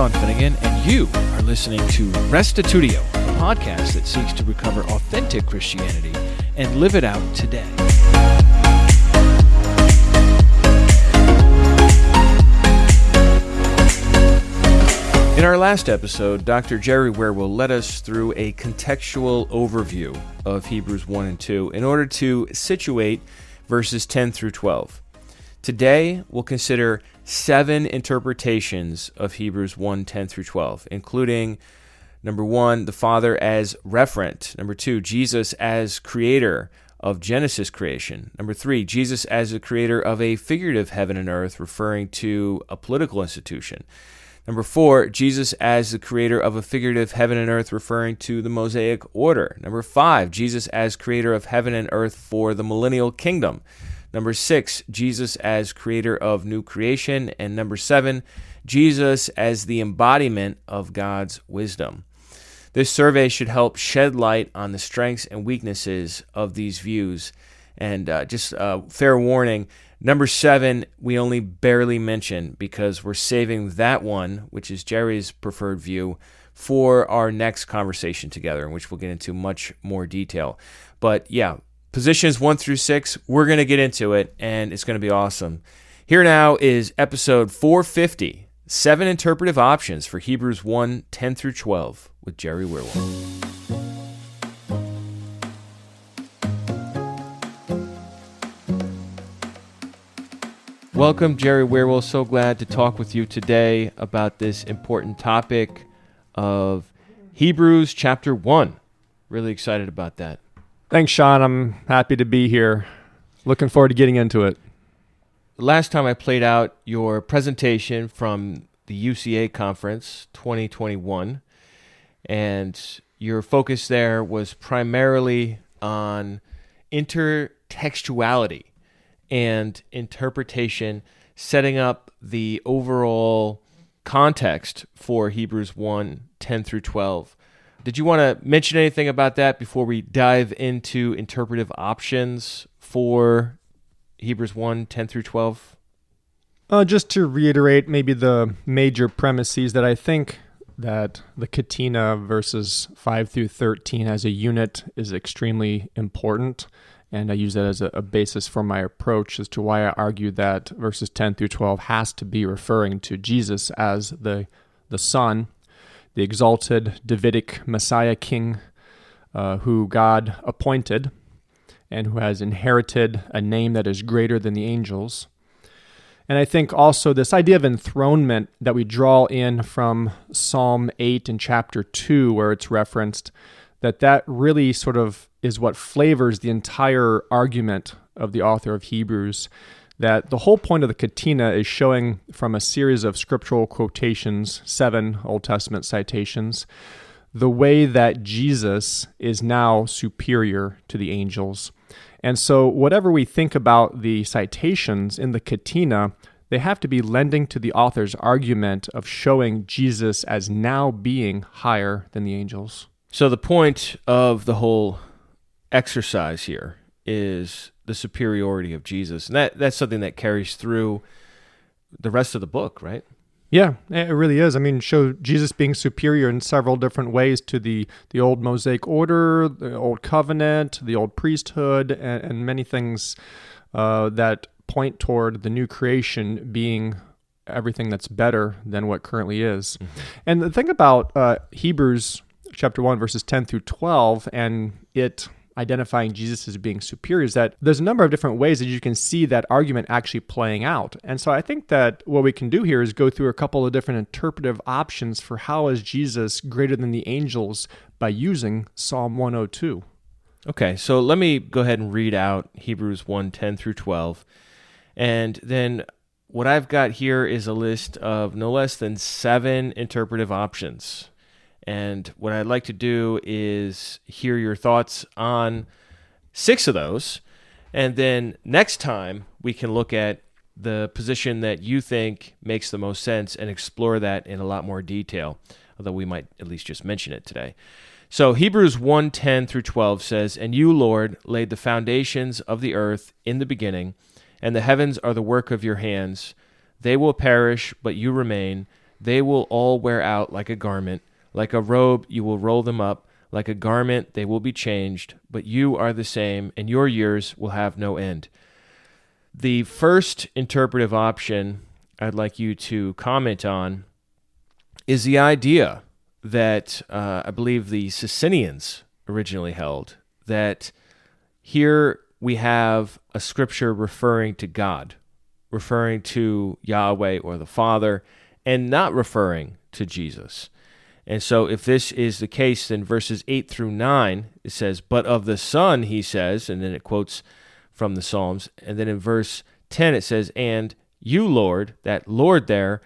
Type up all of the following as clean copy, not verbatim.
Sean Finnegan, and you are listening to Restitutio, a podcast that seeks to recover authentic Christianity and live it out today. In our last episode, Dr. Jerry Wierwille led us through a contextual overview of Hebrews 1 and 2 in order to situate verses 10 through 12. Today, we'll consider 7 interpretations of Hebrews 1, 10 through 12, including, number 1, the Father as referent. Number 2, Jesus as creator of Genesis creation. Number 3, Jesus as the creator of a figurative heaven and earth, referring to a political institution. Number 4, Jesus as the creator of a figurative heaven and earth, referring to the Mosaic order. Number 5, Jesus as creator of heaven and earth for the millennial kingdom. Number 6, Jesus as creator of new creation. And number 7, Jesus as the embodiment of God's wisdom. This survey should help shed light on the strengths and weaknesses of these views. And just fair warning, number 7, we only barely mention because we're saving that one, which is Jerry's preferred view, for our next conversation together, in which we'll get into much more detail. But yeah, positions 1 through 6, we're going to get into it, and it's going to be awesome. Here now is episode 450, 7 interpretive options for Hebrews 1, 10 through 12, with Jerry Wierwille. Welcome, Jerry Wierwille. So glad to talk with you today about this important topic of Hebrews chapter 1. Really excited about that. Thanks, Sean. I'm happy to be here. Looking forward to getting into it. Last time I played out your presentation from the UCA conference 2021, and your focus there was primarily on intertextuality and interpretation, setting up the overall context for Hebrews 1, 10 through 12. Did you want to mention anything about that before we dive into interpretive options for Hebrews 1, 10 through 12? Just to reiterate maybe the major premises that I think that the Catena verses 5 through 13 as a unit is extremely important, and I use that as a basis for my approach as to why I argue that verses 10 through 12 has to be referring to Jesus as the Son, the exalted Davidic Messiah King who God appointed and who has inherited a name that is greater than the angels. And I think also this idea of enthronement that we draw in from Psalm 8 in chapter 2, where it's referenced, that really sort of is what flavors the entire argument of the author of Hebrews, that the whole point of the Catena is showing from a series of scriptural quotations, 7 Old Testament citations, the way that Jesus is now superior to the angels. And so whatever we think about the citations in the Catena, they have to be lending to the author's argument of showing Jesus as now being higher than the angels. So the point of the whole exercise here is the superiority of Jesus. And that's something that carries through the rest of the book, right? Yeah, it really is. I mean, show Jesus being superior in several different ways to the old Mosaic order, the old covenant, the old priesthood, and many things that point toward the new creation being everything that's better than what currently is. Mm-hmm. And the thing about Hebrews chapter 1, verses 10 through 12, and it identifying Jesus as being superior, is that there's a number of different ways that you can see that argument actually playing out. And so I think that what we can do here is go through a couple of different interpretive options for how is Jesus greater than the angels by using Psalm 102. Okay, so let me go ahead and read out Hebrews 1, 10 through 12. And then what I've got here is a list of no less than 7 interpretive options. And what I'd like to do is hear your thoughts on 6 of those. And then next time we can look at the position that you think makes the most sense and explore that in a lot more detail, although we might at least just mention it today. So Hebrews 1, 10 through 12 says, "And you, Lord, laid the foundations of the earth in the beginning, and the heavens are the work of your hands. They will perish, but you remain, They will all wear out like a garment. Like a robe, you will roll them up. Like a garment, they will be changed. But you are the same, and your years will have no end. The first interpretive option I'd like you to comment on is the idea that I believe the Socinians originally held, that here we have a scripture referring to God, referring to Yahweh or the Father, and not referring to Jesus. And so if this is the case, then verses 8 through 9, it says, but of the Son, he says, and then it quotes from the Psalms. And then in verse 10, it says, and you, Lord, that Lord there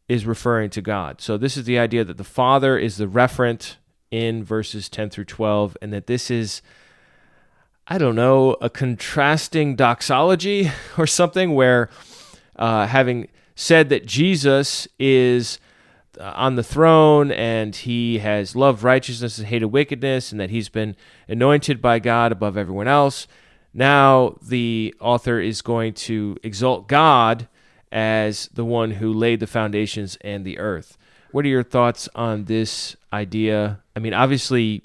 is referring to God. So this is the idea that the Father is the referent in verses 10 through 12, and that this is, I don't know, a contrasting doxology or something where having said that Jesus is on the throne and he has loved righteousness and hated wickedness and that he's been anointed by God above everyone else, now the author is going to exalt God as the one who laid the foundations and the earth. What are your thoughts on this idea? I mean, obviously,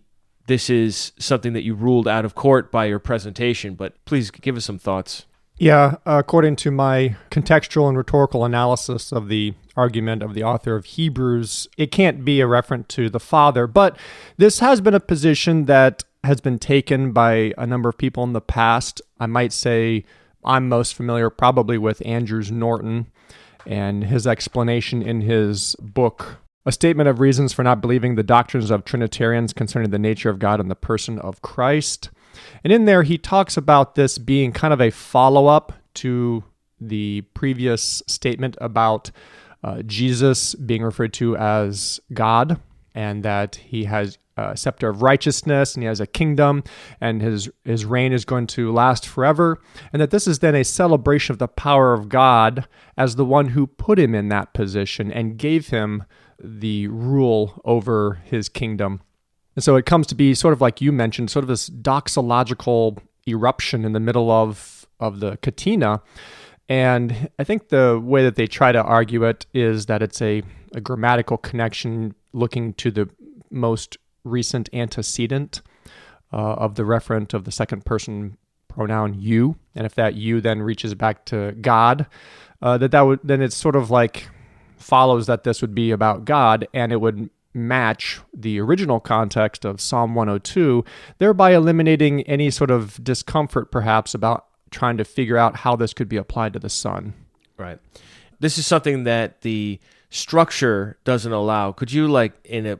this is something that you ruled out of court by your presentation, but please give us some thoughts. Yeah, according to my contextual and rhetorical analysis of the argument of the author of Hebrews, it can't be a referent to the Father, but this has been a position that has been taken by a number of people in the past. I might say I'm most familiar probably with Andrews Norton and his explanation in his book, A Statement of Reasons for Not Believing the Doctrines of Trinitarians Concerning the Nature of God and the Person of Christ. And in there, he talks about this being kind of a follow-up to the previous statement about Jesus being referred to as God, and that he has a scepter of righteousness, and he has a kingdom, and his reign is going to last forever, and that this is then a celebration of the power of God as the one who put him in that position and gave him the rule over his kingdom. And so it comes to be sort of like you mentioned, sort of this doxological eruption in the middle of the Catena. And I think the way that they try to argue it is that it's a grammatical connection looking to the most recent antecedent of the referent of the second person pronoun you. And if that you then reaches back to God, then it's sort of like follows that this would be about God, and it would match the original context of Psalm 102, thereby eliminating any sort of discomfort perhaps about trying to figure out how this could be applied to the Son. Right. This is something that the structure doesn't allow. Could you, in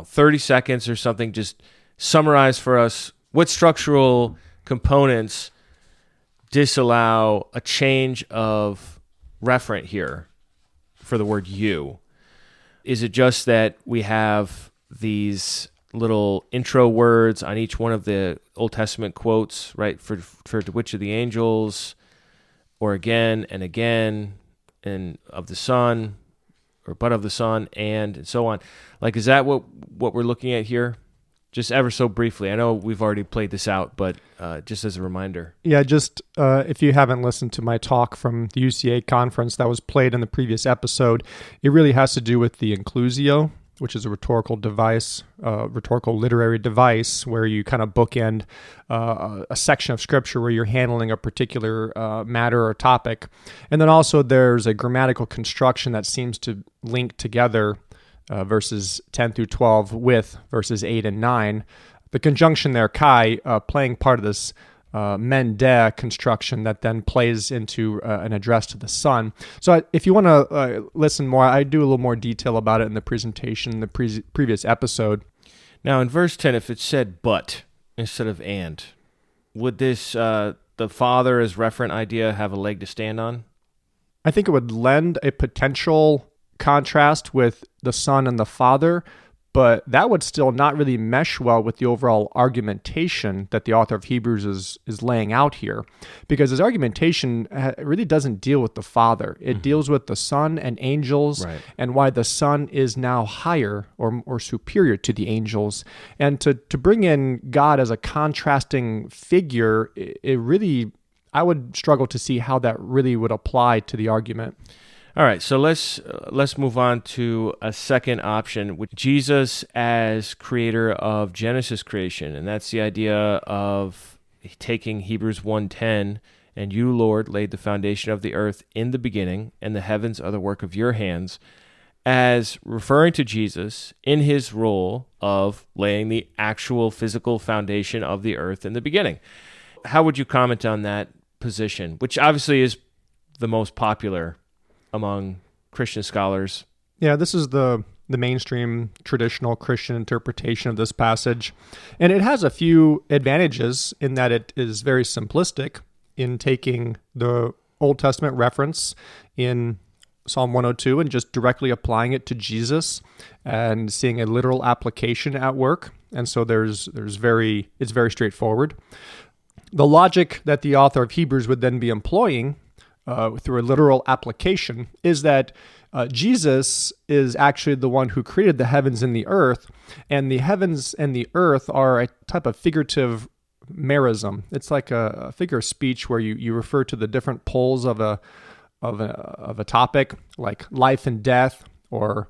30 seconds or something, just summarize for us what structural components disallow a change of referent here for the word you? Is it just that we have these little intro words on each one of the Old Testament quotes, right? For to which of the angels, or again, and of the Son, or but of the Son, and so on. Is that what we're looking at here? Just ever so briefly. I know we've already played this out, but just as a reminder. Yeah, just if you haven't listened to my talk from the UCA conference that was played in the previous episode, it really has to do with the inclusio, which is a rhetorical device, rhetorical literary device, where you kind of bookend a section of Scripture where you're handling a particular matter or topic. And then also there's a grammatical construction that seems to link together verses 10 through 12 with verses 8 and 9. The conjunction there, kai, playing part of this mende construction that then plays into an address to the Son. So if you want to listen more, I do a little more detail about it in the presentation in the previous episode. Now in verse 10, if it said but instead of and, would this, the Father as referent idea, have a leg to stand on? I think it would lend a potential contrast with the Son and the Father, but that would still not really mesh well with the overall argumentation that the author of Hebrews is laying out here, because his argumentation really doesn't deal with the Father. It deals with the Son and angels, right, and why the Son is now higher or superior to the angels. And to bring in God as a contrasting figure, it really, I would struggle to see how that really would apply to the argument. All right, so let's move on to a second option, with Jesus as creator of Genesis creation, and that's the idea of taking Hebrews 1:10, and you, Lord, laid the foundation of the earth in the beginning, and the heavens are the work of your hands, as referring to Jesus in his role of laying the actual physical foundation of the earth in the beginning. How would you comment on that position, which obviously is the most popular among Christian scholars? Yeah, this is the mainstream traditional Christian interpretation of this passage. And it has a few advantages in that it is very simplistic in taking the Old Testament reference in Psalm 102 and just directly applying it to Jesus and seeing a literal application at work. And so it's very straightforward. The logic that the author of Hebrews would then be employing through a literal application is that Jesus is actually the one who created the heavens and the earth, and the heavens and the earth are a type of figurative merism. It's like a figure of speech where you refer to the different poles of a topic, like life and death, or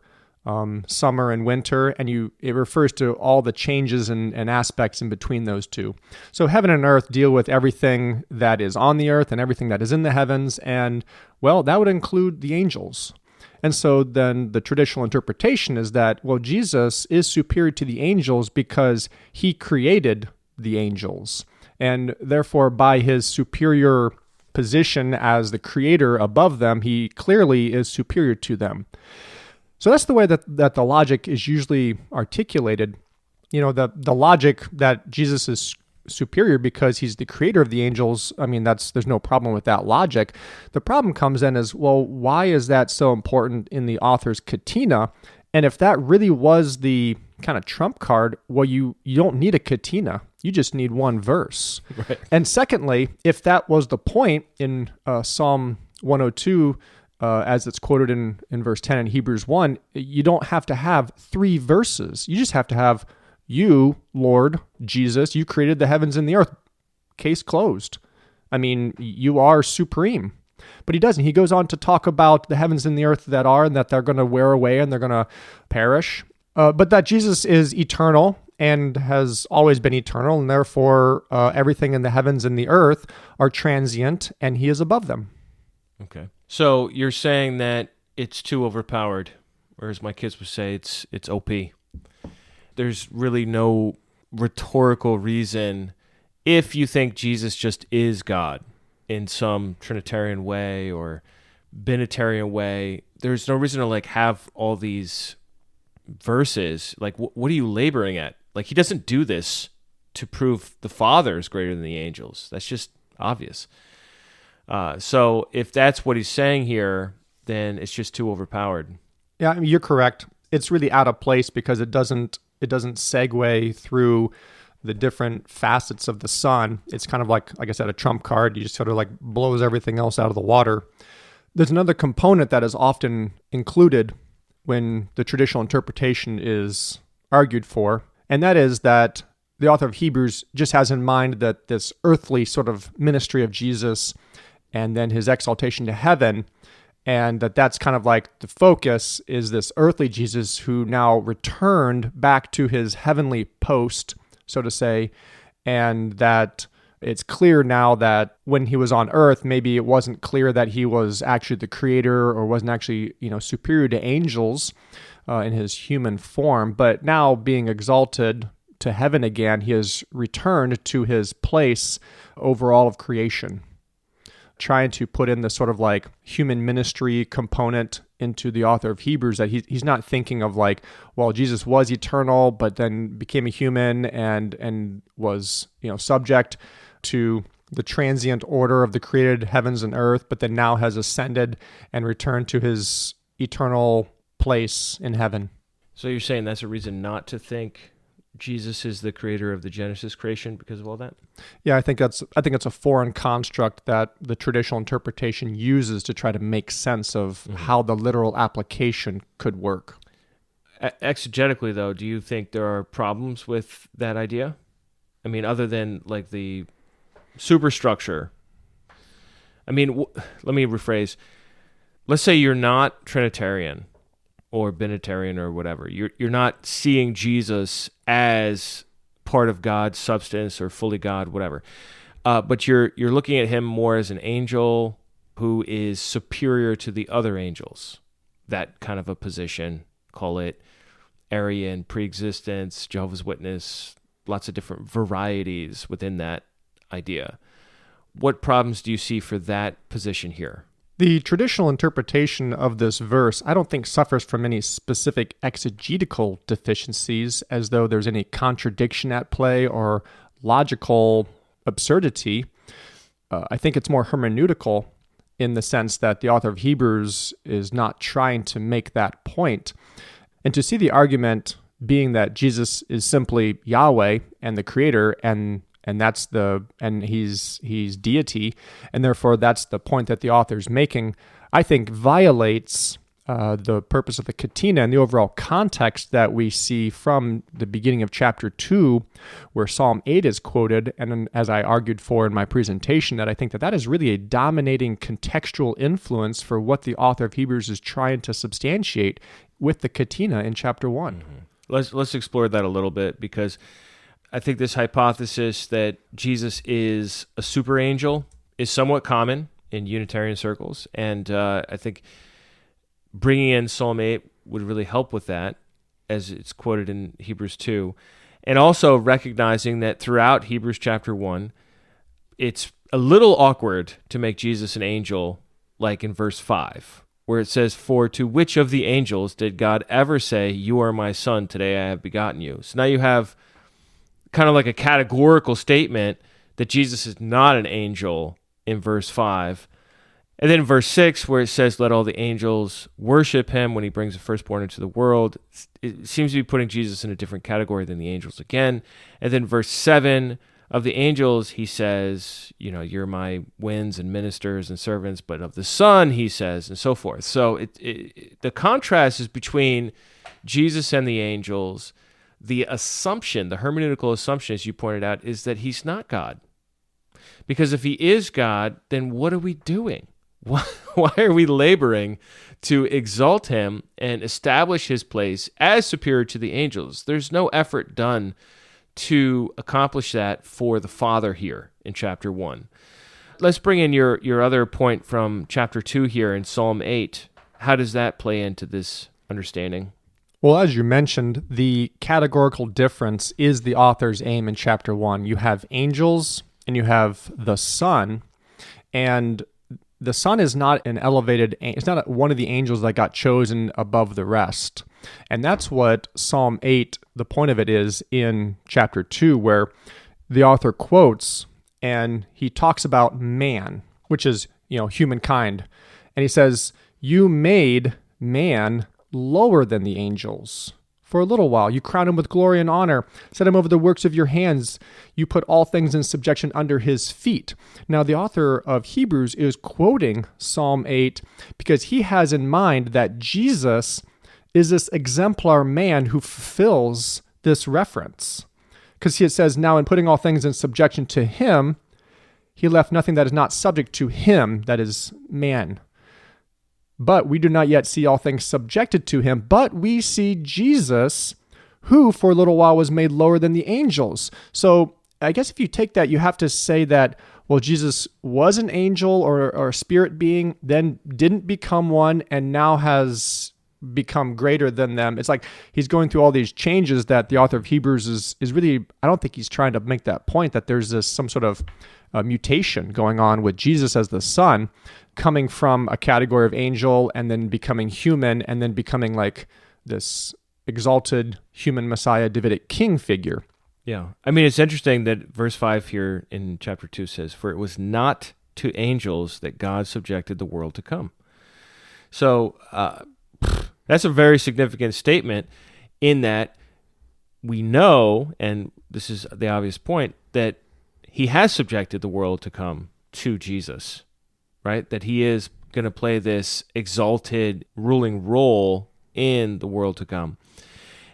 summer and winter, and it refers to all the changes and aspects in between those two. So heaven and earth deal with everything that is on the earth and everything that is in the heavens, and, well, that would include the angels. And so then the traditional interpretation is that, well, Jesus is superior to the angels because he created the angels, and therefore by his superior position as the creator above them, he clearly is superior to them. So that's the way that the logic is usually articulated. The logic that Jesus is superior because he's the creator of the angels, I mean, there's no problem with that logic. The problem comes in is, well, why is that so important in the author's katina? And if that really was the kind of trump card, well, you don't need a katina. You just need one verse. Right. And secondly, if that was the point in Psalm 102, as it's quoted in verse 10 in Hebrews 1, you don't have to have three verses. You just have to have, you, Lord, Jesus, you created the heavens and the earth. Case closed. I mean, you are supreme. But he doesn't. He goes on to talk about the heavens and the earth that are, and that they're going to wear away and they're going to perish. But that Jesus is eternal and has always been eternal, and therefore everything in the heavens and the earth are transient, and he is above them. Okay. So you're saying that it's too overpowered, or as my kids would say, it's OP. There's really no rhetorical reason if you think Jesus just is God in some Trinitarian way or Binitarian way. There's no reason to have all these verses. What are you laboring at? He doesn't do this to prove the Father is greater than the angels. That's just obvious. So if that's what he's saying here, then it's just too overpowered. Yeah, I mean, you're correct. It's really out of place because it doesn't segue through the different facets of the Son. It's kind of like I said, a trump card. You just sort of blows everything else out of the water. There's another component that is often included when the traditional interpretation is argued for, and that is that the author of Hebrews just has in mind that this earthly sort of ministry of Jesus and then his exaltation to heaven, and that's kind of the focus is this earthly Jesus who now returned back to his heavenly post, so to say, and that it's clear now that when he was on earth, maybe it wasn't clear that he was actually the creator or wasn't actually, superior to angels in his human form, but now being exalted to heaven again, he has returned to his place over all of creation, trying to put in this sort of human ministry component into the author of Hebrews, that he's not thinking of Jesus was eternal, but then became a human and was, subject to the transient order of the created heavens and earth, but then now has ascended and returned to his eternal place in heaven. So you're saying that's a reason not to think Jesus is the creator of the Genesis creation because of all that? Yeah, I think it's a foreign construct that the traditional interpretation uses to try to make sense of how the literal application could work. Exegetically, though, do you think there are problems with that idea? I mean, other than the superstructure. I mean, let me rephrase. let's say you're not Trinitarian or Binitarian or whatever. You're not seeing Jesus as part of God's substance or fully God, whatever. But you're looking at him more as an angel who is superior to the other angels. That kind of a position, call it Arian, pre-existence, Jehovah's Witness, lots of different varieties within that idea. What problems do you see for that position here? The traditional interpretation of this verse, I don't think suffers from any specific exegetical deficiencies, as though there's any contradiction at play or logical absurdity. I think it's more hermeneutical in the sense that the author of Hebrews is not trying to make that point. And to see the argument being that Jesus is simply Yahweh and the Creator, and he's deity, and therefore that's the point that the author's making, I think violates the purpose of the Catena and the overall context that we see from the beginning of chapter 2, where Psalm 8 is quoted, and as I argued for in my presentation, that I think that is really a dominating contextual influence for what the author of Hebrews is trying to substantiate with the Catena in chapter 1. Mm-hmm. Let's explore that a little bit, because I think this hypothesis that Jesus is a super angel is somewhat common in Unitarian circles, and I think bringing in Psalm 8 would really help with that, as it's quoted in Hebrews 2, and also recognizing that throughout Hebrews chapter 1, it's a little awkward to make Jesus an angel, like in verse 5, where it says, "For to which of the angels did God ever say, 'You are my son, today I have begotten you'?" So now you have kind of like a categorical statement that Jesus is not an angel in verse 5. And then verse 6, where it says, "Let all the angels worship him when he brings the firstborn into the world," it seems to be putting Jesus in a different category than the angels again. And then verse 7, of the angels, he says, "You're my winds and ministers and servants," but of the Son, he says, and so forth. So the contrast is between Jesus and the angels. The assumption, the hermeneutical assumption, as you pointed out, is that he's not God. Because if he is God, then what are we doing? Why are we laboring to exalt him and establish his place as superior to the angels? There's no effort done to accomplish that for the Father here in chapter 1. Let's bring in your other point from chapter 2 here in Psalm 8. How does that play into this understanding? Well, as you mentioned, the categorical difference is the author's aim in chapter 1. You have angels and you have the Son, and the Son is not it's not one of the angels that got chosen above the rest. And that's what Psalm 8, the point of it is in chapter 2, where the author quotes, and he talks about man, which is, humankind. And he says, "You made man lower than the angels. For a little while, you crowned him with glory and honor, set him over the works of your hands. You put all things in subjection under his feet." Now, the author of Hebrews is quoting Psalm 8 because he has in mind that Jesus is this exemplar man who fulfills this reference. Because it says, "Now in putting all things in subjection to him, he left nothing that is not subject to him," that is man. "But we do not yet see all things subjected to him, but we see Jesus, who for a little while was made lower than the angels." So I guess if you take that, you have to say that, well, Jesus was an angel or a spirit being, then didn't become one, and now has become greater than them. It's like he's going through all these changes that the author of Hebrews is really, I don't think he's trying to make that point that there's some sort of mutation going on with Jesus as the Son, coming from a category of angel and then becoming human and then becoming like this exalted human Messiah, Davidic king figure. Yeah. I mean, it's interesting that verse 5 here in chapter 2 says, "For it was not to angels that God subjected the world to come." So that's a very significant statement, in that we know, and this is the obvious point, that he has subjected the world to come to Jesus, right? That he is going to play this exalted ruling role in the world to come.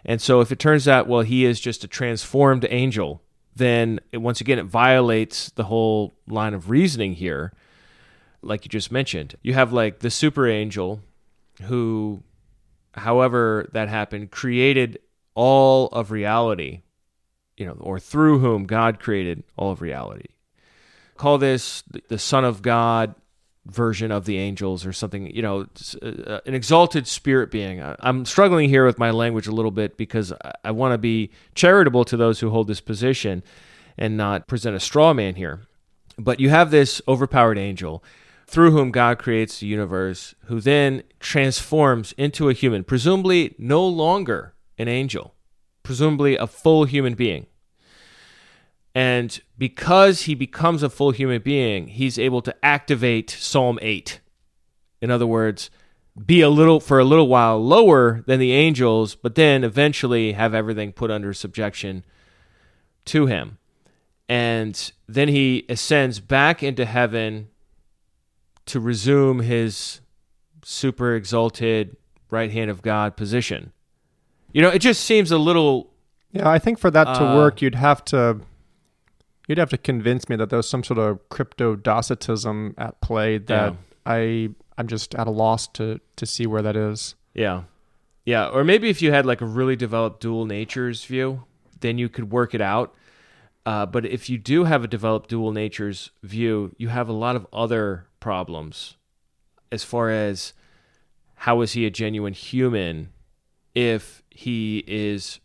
And so if it turns out, well, he is just a transformed angel, then once again, it violates the whole line of reasoning here. like you just mentioned. You have like the super angel who, however that happened, created all of reality, or through whom God created all of reality. Call this the Son of God version of the angels or something, an exalted spirit being. I'm struggling here with my language a little bit because I want to be charitable to those who hold this position and not present a straw man here. But you have this overpowered angel through whom God creates the universe, who then transforms into a human, presumably no longer an angel, presumably a full human being. And because he becomes a full human being, he's able to activate Psalm 8. In other words, be for a little while lower than the angels, but then eventually have everything put under subjection to him. And then he ascends back into heaven to resume his super exalted right hand of God position. It just seems a little... Yeah, I think for that to work, you'd have to convince me that there's some sort of crypto-docetism at play that I'm just at a loss to see where that is. Yeah. Yeah, or maybe if you had like a really developed dual natures view, then you could work it out. But if you do have a developed dual natures view, you have a lot of other problems as far as how is he a genuine human if he is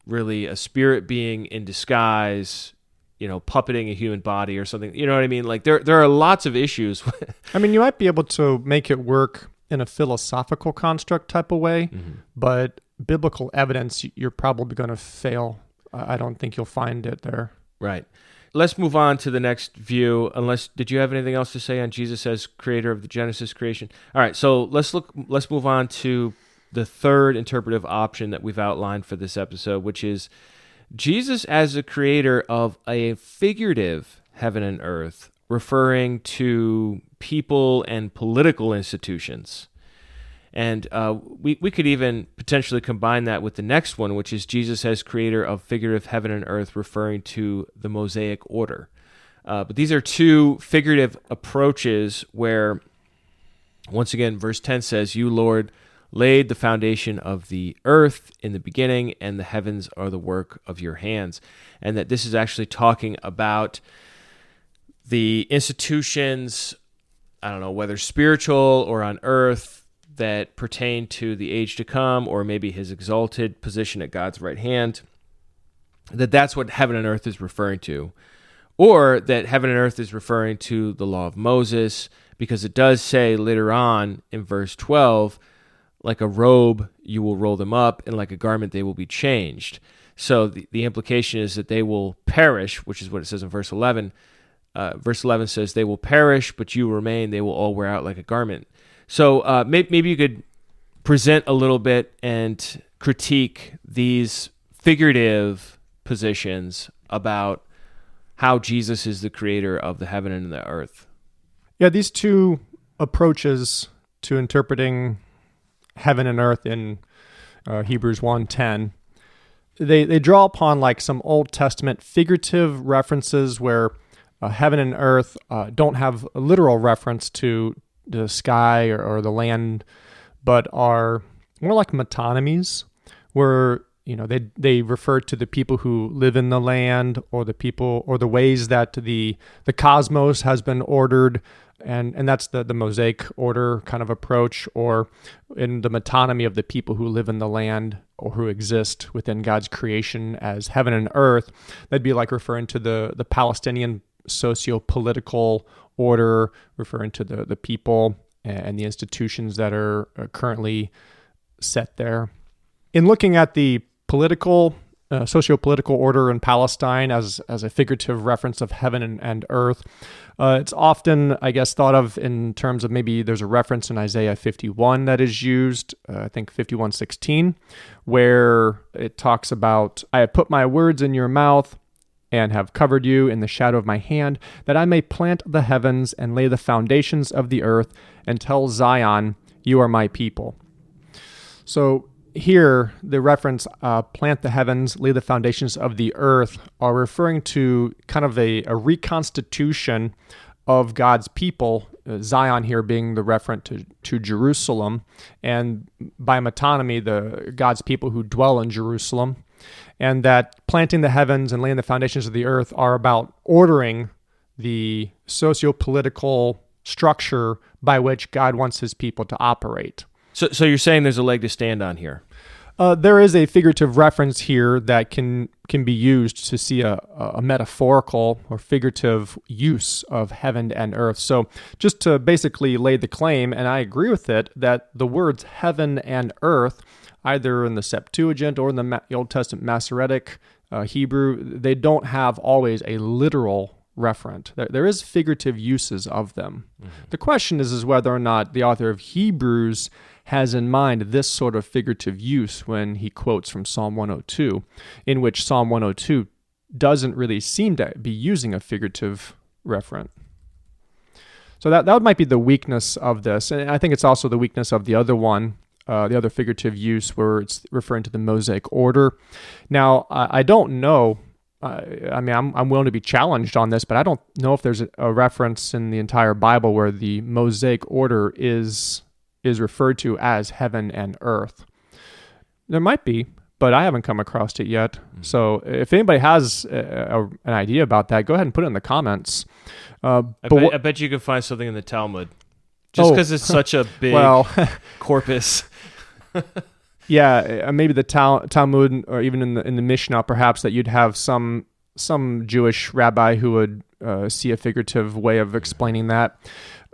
really a spirit being in disguise, puppeting a human body or something. You know what I mean? Like there are lots of issues. I mean, you might be able to make it work in a philosophical construct type of way, but biblical evidence, you're probably going to fail. I don't think you'll find it there. Right. Let's move on to the next view. Did you have anything else to say on Jesus as creator of the Genesis creation? All right. So let's move on to the third interpretive option that we've outlined for this episode, which is Jesus as the creator of a figurative heaven and earth, referring to people and political institutions. And we could even potentially combine that with the next one, which is Jesus as creator of figurative heaven and earth, referring to the Mosaic order. But these are two figurative approaches where, once again, verse 10 says, "You, Lord, laid the foundation of the earth in the beginning, and the heavens are the work of your hands." And that this is actually talking about the institutions, I don't know, whether spiritual or on earth, that pertain to the age to come, or maybe his exalted position at God's right hand, that's what heaven and earth is referring to. Or that heaven and earth is referring to the law of Moses, because it does say later on in verse 12, like a robe you will roll them up, and like a garment they will be changed. So the implication is that they will perish, which is what it says in verse 11. Verse 11 says, "They will perish, but you remain. They will all wear out like a garment." So maybe you could present a little bit and critique these figurative positions about how Jesus is the creator of the heaven and the earth. Yeah, these two approaches to interpreting heaven and earth in Hebrews 1:10, they draw upon like some Old Testament figurative references where heaven and earth don't have a literal reference to the sky or the land, but are more like metonymies, where they refer to the people who live in the land, or the people or the ways that the cosmos has been ordered, and that's the Mosaic order kind of approach, or in the metonymy of the people who live in the land or who exist within God's creation as heaven and earth. That'd be like referring to the Palestinian socio-political order, referring to the people and the institutions that are currently set there. In looking at the political, socio-political order in Palestine as a figurative reference of heaven and earth, it's often, I guess, thought of in terms of maybe there's a reference in Isaiah 51 that is used, I think 51:16, where it talks about, "I have put my words in your mouth and have covered you in the shadow of my hand, that I may plant the heavens and lay the foundations of the earth, and tell Zion, you are my people." So here, the reference, plant the heavens, lay the foundations of the earth, are referring to kind of a reconstitution of God's people Zion here being the referent to Jerusalem, and by metonymy, God's people who dwell in Jerusalem, and that planting the heavens and laying the foundations of the earth are about ordering the socio-political structure by which God wants his people to operate. So you're saying there's a leg to stand on here? There is a figurative reference here that can be used to see a metaphorical or figurative use of heaven and earth. So just to basically lay the claim, and I agree with it, that the words heaven and earth, either in the Septuagint or in the Old Testament Masoretic Hebrew, they don't have always a literal referent. There is figurative uses of them. Mm-hmm. The question is whether or not the author of Hebrews has in mind this sort of figurative use when he quotes from Psalm 102, in which Psalm 102 doesn't really seem to be using a figurative referent. So that might be the weakness of this, and I think it's also the weakness of the other one, the other figurative use where it's referring to the Mosaic order. Now, I don't know. I'm willing to be challenged on this, but I don't know if there's a reference in the entire Bible where the Mosaic order is referred to as heaven and earth. There might be, but I haven't come across it yet. Mm-hmm. So if anybody has an idea about that, go ahead and put it in the comments. I bet you could find something in the Talmud, just because it's such a big corpus. Yeah, maybe the Talmud, or even in the Mishnah, perhaps, that you'd have some Jewish rabbi who would see a figurative way of explaining that.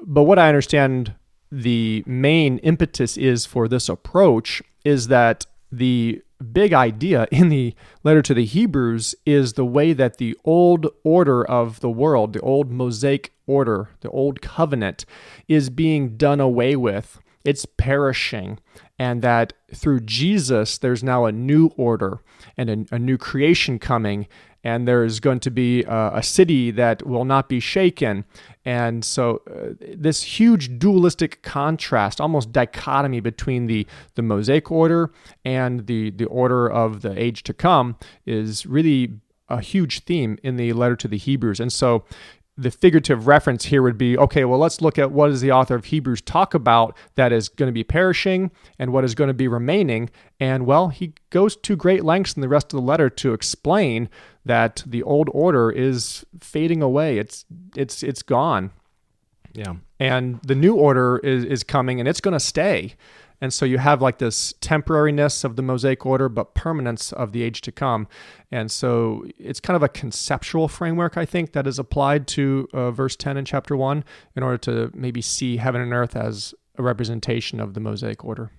But what I understand the main impetus is for this approach is that the big idea in the letter to the Hebrews is the way that the old order of the world, the old Mosaic order, the old covenant, is being done away with. It's perishing, and that through Jesus, there's now a new order and a new creation coming, and there's going to be a city that will not be shaken. And so this huge dualistic contrast, almost dichotomy between the Mosaic order and the order of the age to come is really a huge theme in the letter to the Hebrews. And so the figurative reference here would be, okay, well, let's look at what does the author of Hebrews talk about that is going to be perishing and what is going to be remaining. And, well, he goes to great lengths in the rest of the letter to explain that the old order is fading away. It's gone. Yeah. And the new order is coming, and it's going to stay. And so you have like this temporariness of the Mosaic order, but permanence of the age to come. And so it's kind of a conceptual framework, I think, that is applied to verse 10 in chapter 1 in order to maybe see heaven and earth as a representation of the Mosaic order.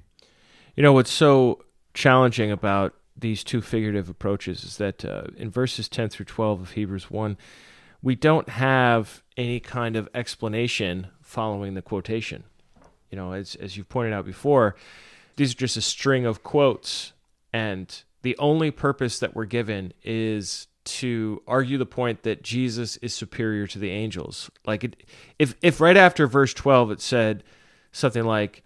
You know, what's so challenging about these two figurative approaches is that in verses 10 through 12 of Hebrews 1, we don't have any kind of explanation following the quotation. You know, as you've pointed out before, these are just a string of quotes, and the only purpose that we're given is to argue the point that Jesus is superior to the angels. Like, if right after verse 12 it said something like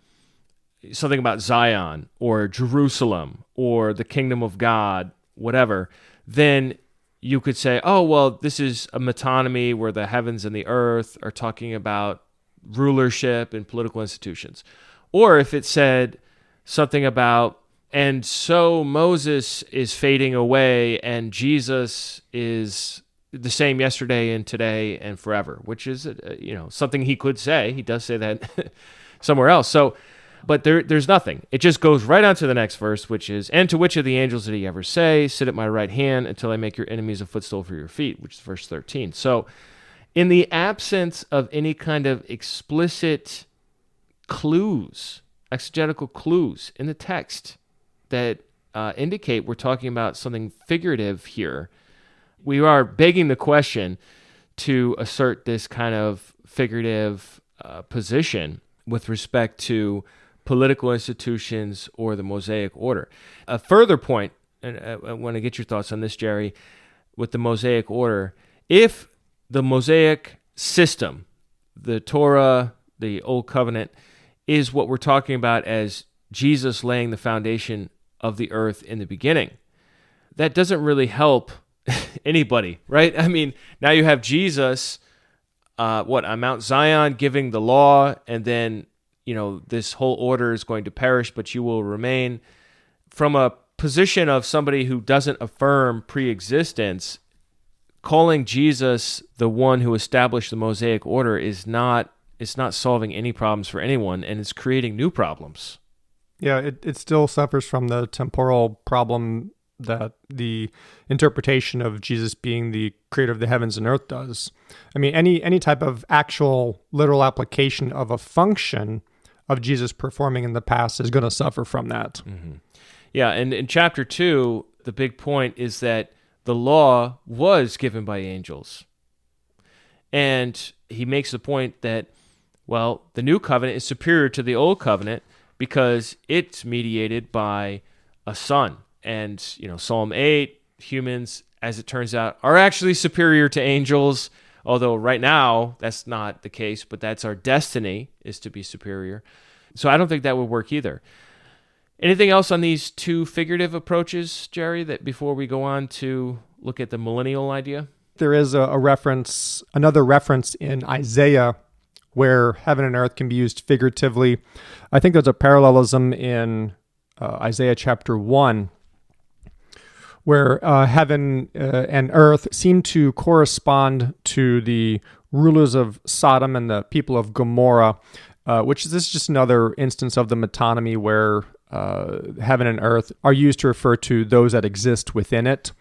something about Zion or Jerusalem or the kingdom of God, whatever, then you could say, oh, well, this is a metonymy where the heavens and the earth are talking about rulership and political institutions. Or if it said something about, and so Moses is fading away and Jesus is the same yesterday and today and forever, which is something he could say. He does say that somewhere else. So, but there's nothing. It just goes right on to the next verse, which is, and to which of the angels did he ever say, sit at my right hand until I make your enemies a footstool for your feet, which is verse 13. So in the absence of any kind of explicit clues, exegetical clues in the text that indicate we're talking about something figurative here, we are begging the question to assert this kind of figurative position with respect to political institutions or the Mosaic order. A further point, and I want to get your thoughts on this, Jerry, with the Mosaic order, if the Mosaic system, the Torah, the Old Covenant, is what we're talking about as Jesus laying the foundation of the earth in the beginning, that doesn't really help anybody, right? I mean, now you have Jesus on Mount Zion giving the law, and then, this whole order is going to perish, but you will remain. From a position of somebody who doesn't affirm pre-existence, calling Jesus the one who established the Mosaic order it's not solving any problems for anyone, and it's creating new problems. Yeah, it still suffers from the temporal problem that the interpretation of Jesus being the creator of the heavens and earth does. I mean, any type of actual literal application of a function of Jesus performing in the past is going to suffer from that. Mm-hmm. Yeah, and in chapter 2, the big point is that the law was given by angels. And he makes the point that, well, the new covenant is superior to the old covenant because it's mediated by a son. And, Psalm 8, humans, as it turns out, are actually superior to angels, although right now that's not the case, but that's our destiny, is to be superior. So I don't think that would work either. Anything else on these two figurative approaches, Jerry, that before we go on to look at the millennial idea? There is another reference in Isaiah where heaven and earth can be used figuratively. I think there's a parallelism in Isaiah chapter 1, where heaven and earth seem to correspond to the rulers of Sodom and the people of Gomorrah, which is just another instance of the metonymy where heaven and earth are used to refer to those that exist within it,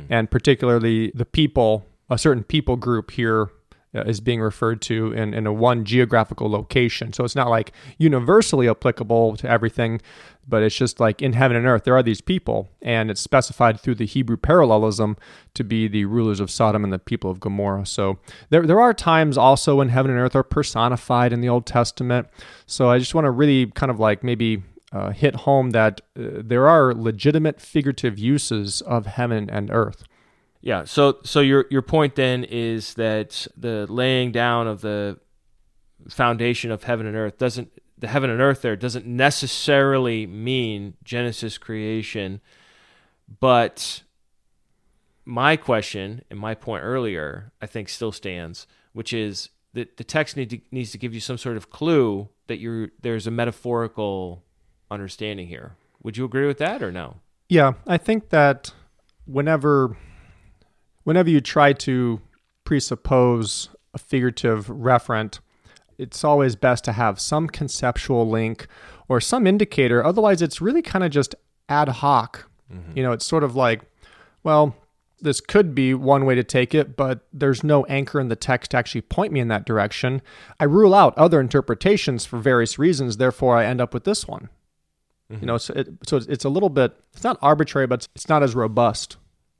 and particularly the people, a certain people group here is being referred to in a one geographical location. So it's not like universally applicable to everything, but it's just like in heaven and earth, there are these people, and it's specified through the Hebrew parallelism to be the rulers of Sodom and the people of Gomorrah. So there are times also when heaven and earth are personified in the Old Testament. So I just want to really kind of like maybe hit home that there are legitimate figurative uses of heaven and earth. Yeah, so your point then is that the laying down of the foundation of heaven and earth the heaven and earth there doesn't necessarily mean Genesis creation, but my question and my point earlier, I think, still stands, which is that the text needs to give you some sort of clue that there's a metaphorical understanding here. Would you agree with that or no? Yeah, I think that whenever you try to presuppose a figurative referent, it's always best to have some conceptual link or some indicator. Otherwise, it's really kind of just ad hoc. Mm-hmm. It's sort of like, well, this could be one way to take it, but there's no anchor in the text to actually point me in that direction. I rule out other interpretations for various reasons. Therefore, I end up with this one. Mm-hmm. So it's a little bit, it's not arbitrary, but it's not as robust.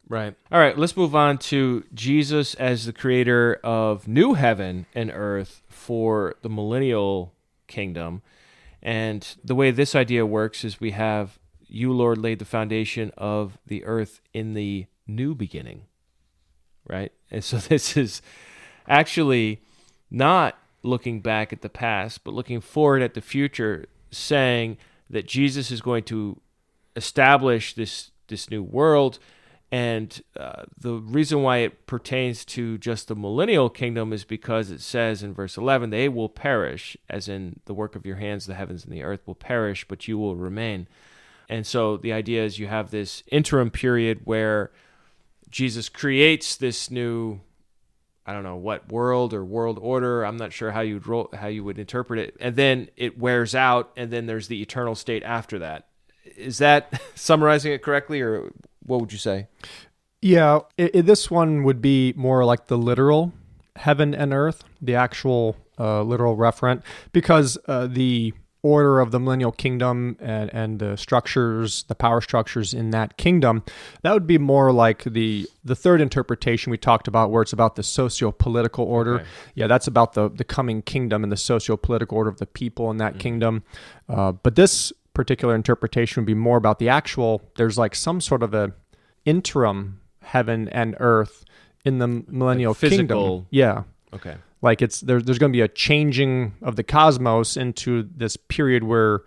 Right. All right, let's move on to Jesus as the creator of new heaven and earth for the millennial kingdom. And the way this idea works is we have you, Lord, laid the foundation of the earth in the new beginning, right? And so this is actually not looking back at the past, but looking forward at the future, saying that Jesus is going to establish this new world. And the reason why it pertains to just the millennial kingdom is because it says in verse 11, they will perish, as in the work of your hands, the heavens and the earth will perish, but you will remain. And so the idea is you have this interim period where Jesus creates this new, I don't know what, world or world order. I'm not sure how you would interpret it. And then it wears out, and then there's the eternal state after that. Is that summarizing it correctly, or what would you say? Yeah, this one would be more like the literal heaven and earth, the actual literal referent, because the order of the millennial kingdom and the structures, the power structures in that kingdom, that would be more like the third interpretation we talked about, where it's about the socio-political order. Okay. Yeah, that's about the coming kingdom and the socio-political order of the people in that kingdom. But this particular interpretation would be more about the actual, there's like some sort of a interim heaven and earth in the millennial physical kingdom. Yeah. Okay. Like there's going to be a changing of the cosmos into this period where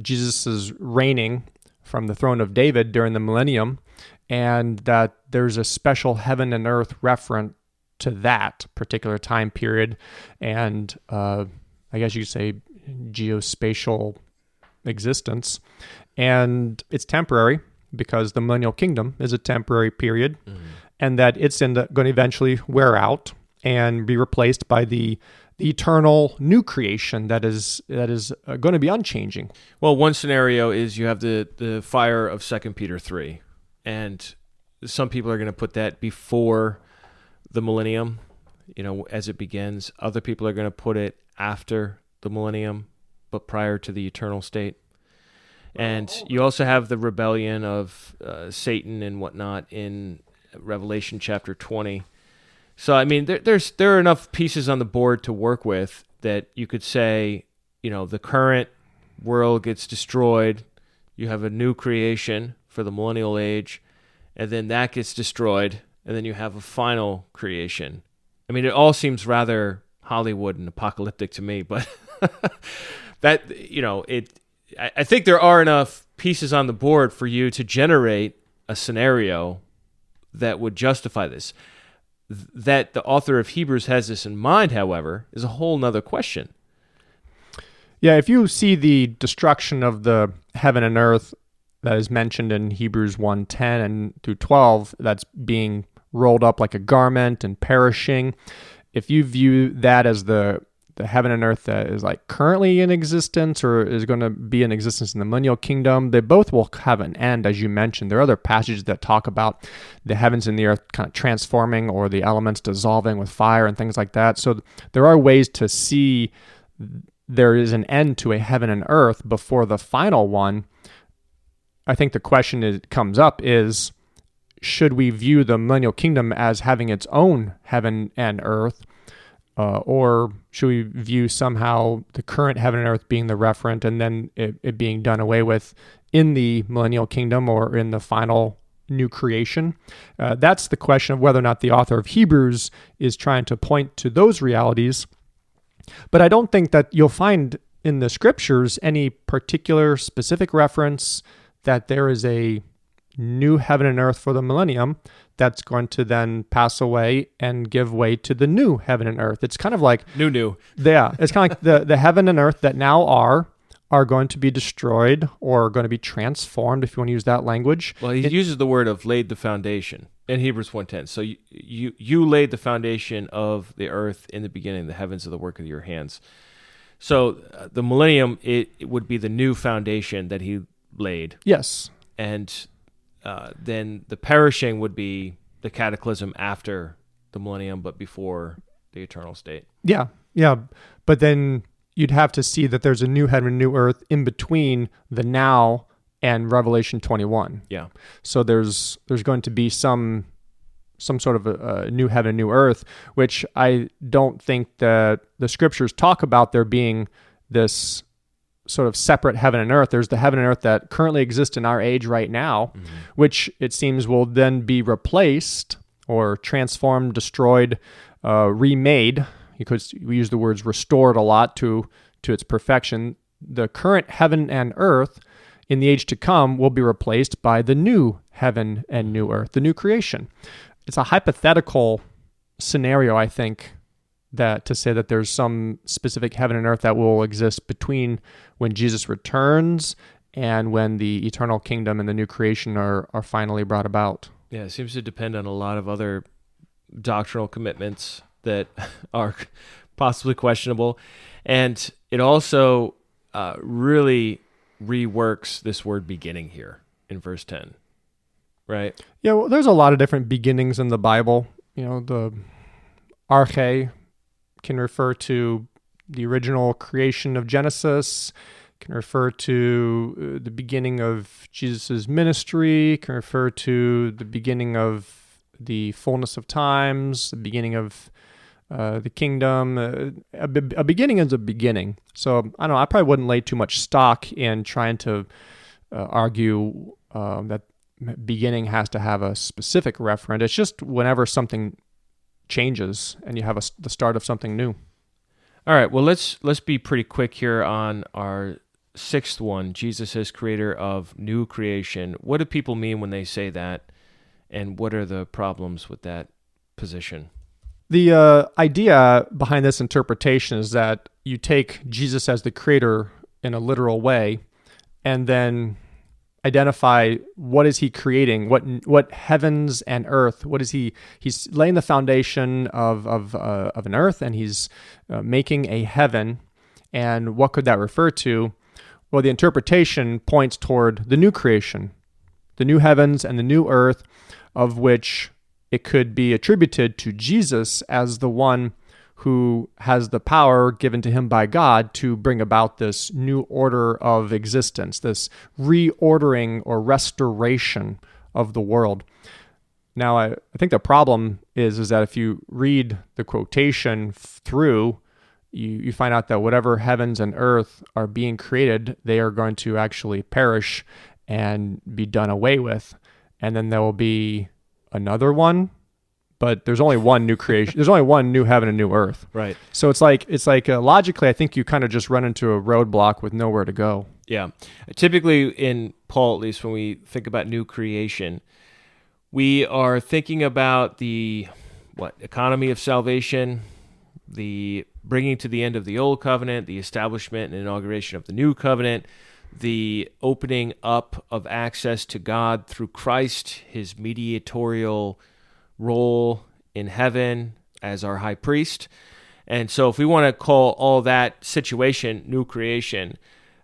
Jesus is reigning from the throne of David during the millennium, and that there's a special heaven and earth referent to that particular time period, and I guess you could say geospatial existence. And it's temporary because the millennial kingdom is a temporary period, and that it's going to eventually wear out and be replaced by the eternal new creation that is going to be unchanging. Well, one scenario is you have the fire of 2 Peter 3, and some people are going to put that before the millennium, as it begins. Other people are going to put it after the millennium, but prior to the eternal state. And you also have the rebellion of Satan and whatnot in Revelation chapter 20. So, I mean, there are enough pieces on the board to work with that you could say, the current world gets destroyed. You have a new creation for the millennial age, and then that gets destroyed, and then you have a final creation. I mean, it all seems rather Hollywood and apocalyptic to me, but that, I think there are enough pieces on the board for you to generate a scenario that would justify this. That the author of Hebrews has this in mind, however, is a whole nother question. Yeah, if you see the destruction of the heaven and earth that is mentioned in Hebrews 1:10 and through 12, that's being rolled up like a garment and perishing, if you view that as the heaven and earth that is like currently in existence or is going to be in existence in the millennial kingdom, they both will have an end, as you mentioned. There are other passages that talk about the heavens and the earth kind of transforming or the elements dissolving with fire and things like that. So there are ways to see there is an end to a heaven and earth before the final one. I think the question that comes up is, should we view the millennial kingdom as having its own heaven and earth? Or should we view somehow the current heaven and earth being the referent and then it being done away with in the millennial kingdom or in the final new creation? That's the question of whether or not the author of Hebrews is trying to point to those realities. But I don't think that you'll find in the scriptures any particular specific reference that there is a new heaven and earth for the millennium that's going to then pass away and give way to the new heaven and earth. It's kind of like new. Yeah, it's kind of like the heaven and earth that now are going to be destroyed or going to be transformed, if you want to use that language. Well, he uses the word of laid the foundation in Hebrews 1:10. So you laid the foundation of the earth in the beginning, the heavens are the work of your hands. So the millennium, it would be the new foundation that he laid. Yes. And then the perishing would be the cataclysm after the millennium, but before the eternal state. Yeah. But then you'd have to see that there's a new heaven and new earth in between the now and Revelation 21. Yeah. So there's going to be some sort of a new heaven and new earth, which I don't think that the scriptures talk about there being this sort of separate heaven and earth. There's the heaven and earth that currently exist in our age right now, which it seems will then be replaced or transformed, destroyed, remade. Because we use the words restored a lot to its perfection. The current heaven and earth in the age to come will be replaced by the new heaven and new earth, the new creation. It's a hypothetical scenario, I think, that to say that there's some specific heaven and earth that will exist between when Jesus returns and when the eternal kingdom and the new creation are finally brought about. Yeah, it seems to depend on a lot of other doctrinal commitments that are possibly questionable. And it also really reworks this word beginning here in verse 10, right? Yeah, well, there's a lot of different beginnings in the Bible. The arche can refer to the original creation of Genesis, can refer to the beginning of Jesus' ministry, can refer to the beginning of the fullness of times, the beginning of the kingdom. A beginning is a beginning. So I don't know, I probably wouldn't lay too much stock in trying to argue that beginning has to have a specific referent. It's just whenever something changes and you have the start of something new. All right, well, let's be pretty quick here on our sixth one, Jesus as creator of new creation. What do people mean when they say that, and what are the problems with that position? The idea behind this interpretation is that you take Jesus as the creator in a literal way, and then identify what is he creating, what heavens and earth, what is he's laying the foundation of an earth, and he's making a heaven, and what could that refer to? Well, the interpretation points toward the new creation, the new heavens and the new earth, of which it could be attributed to Jesus as the one who has the power given to him by God to bring about this new order of existence, this reordering or restoration of the world. Now, I think the problem is that if you read the quotation through, you find out that whatever heavens and earth are being created, they are going to actually perish and be done away with. And then there will be another one, but there's only one new creation. There's only one new heaven and new earth. Right. So it's like logically, I think you kind of just run into a roadblock with nowhere to go. Yeah. Typically in Paul, at least when we think about new creation, we are thinking about the economy of salvation, the bringing to the end of the old covenant, the establishment and inauguration of the new covenant, the opening up of access to God through Christ, his mediatorial role in heaven as our high priest. And so if we want to call all that situation new creation,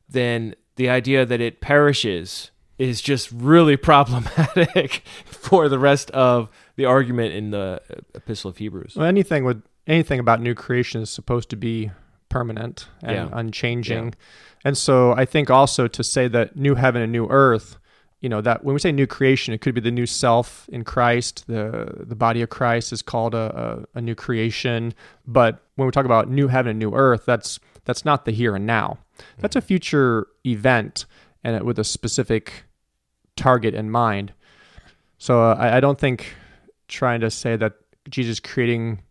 then the idea that it perishes is just really problematic for the rest of the argument in the Epistle of Hebrews. Well, anything about new creation is supposed to be permanent and unchanging. Yeah. And so I think also to say that new heaven and new earth, that when we say new creation, it could be the new self in Christ. The body of Christ is called a new creation. But when we talk about new heaven and new earth, that's not the here and now. That's a future event, and with a specific target in mind. So I don't think trying to say that Jesus creating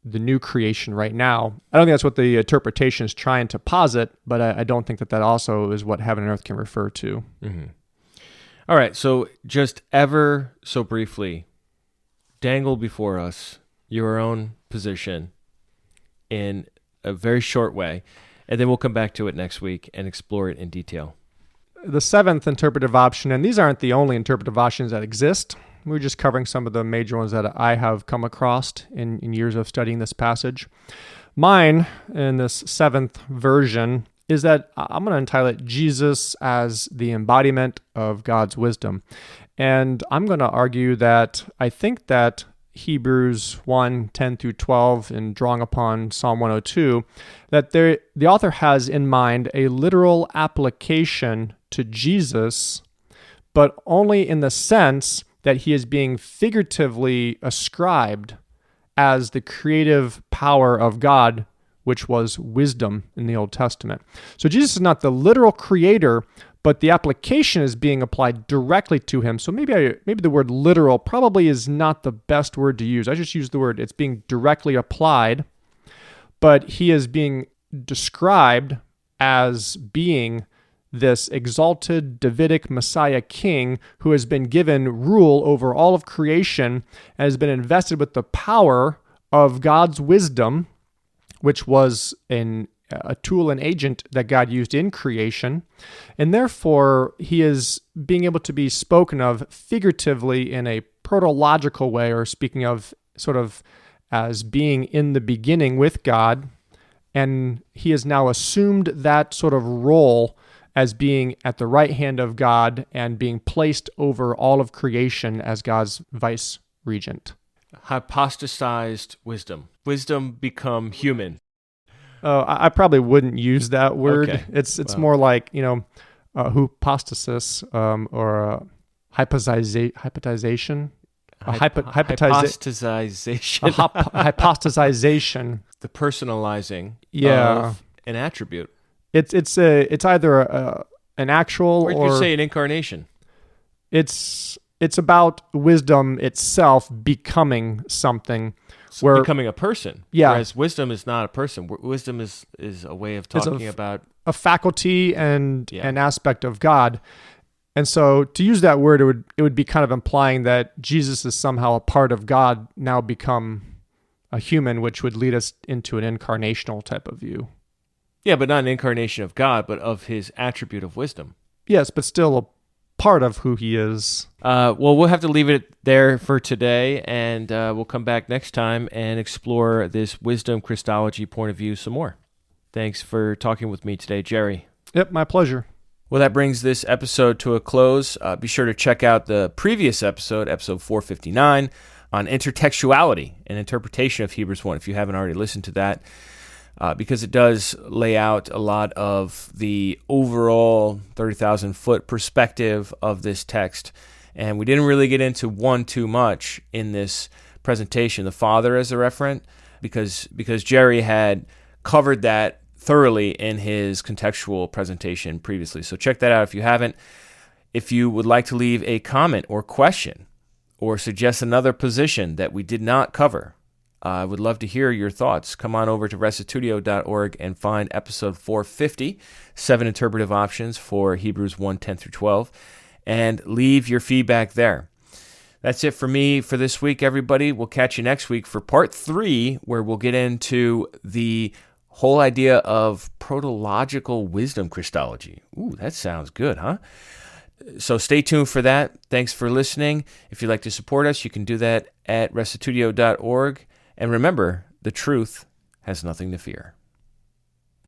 the new creation right now, I don't think that's what the interpretation is trying to posit, but I don't think that also is what heaven and earth can refer to. Mm-hmm. All right, so just ever so briefly, dangle before us your own position in a very short way, and then we'll come back to it next week and explore it in detail. The seventh interpretive option, and these aren't the only interpretive options that exist. We're just covering some of the major ones that I have come across in years of studying this passage. Mine, in this seventh version, is that I'm going to entitle it Jesus as the embodiment of God's wisdom. And I'm going to argue that I think that Hebrews 1:10-12, in drawing upon Psalm 102, that the author has in mind a literal application to Jesus, but only in the sense that he is being figuratively ascribed as the creative power of God, which was wisdom in the Old Testament. So Jesus is not the literal creator, but the application is being applied directly to him. So maybe the word literal probably is not the best word to use. I just use the word, it's being directly applied, but he is being described as being this exalted Davidic Messiah king who has been given rule over all of creation and has been invested with the power of God's wisdom, which was a tool and agent that God used in creation. And therefore, he is being able to be spoken of figuratively in a protological way, or speaking of sort of as being in the beginning with God. And he has now assumed that sort of role as being at the right hand of God and being placed over all of creation as God's vice regent. Hypostasized wisdom. Wisdom become human. I probably wouldn't use that word. Okay. It's more like, hypostasis or hypotization. Hypostasization. Hypostasization. The personalizing of an attribute. It's either an actual or you could say an incarnation. It's about wisdom itself becoming something. Becoming a person. Yeah. Whereas wisdom is not a person. Wisdom is a way of talking about a faculty and an aspect of God. And so to use that word, it would be kind of implying that Jesus is somehow a part of God now become a human, which would lead us into an incarnational type of view. Yeah, but not an incarnation of God, but of his attribute of wisdom. Yes, but still a part of who he is. Well, we'll have to leave it there for today, and we'll come back next time and explore this wisdom Christology point of view some more. Thanks for talking with me today, Jerry. Yep, my pleasure. Well, that brings this episode to a close. Be sure to check out the previous episode, episode 459, on intertextuality and interpretation of Hebrews 1, if you haven't already listened to that. Because it does lay out a lot of the overall 30,000-foot perspective of this text. And we didn't really get into one too much in this presentation, the Father as a referent, because Jerry had covered that thoroughly in his contextual presentation previously. So check that out if you haven't. If you would like to leave a comment or question or suggest another position that we did not cover, I would love to hear your thoughts. Come on over to restitutio.org and find episode 450, 7 interpretive options for Hebrews 1, 10 through 12, and leave your feedback there. That's it for me for this week, everybody. We'll catch you next week for part 3, where we'll get into the whole idea of protological wisdom Christology. Ooh, that sounds good, huh? So stay tuned for that. Thanks for listening. If you'd like to support us, you can do that at restitutio.org. And remember, the truth has nothing to fear.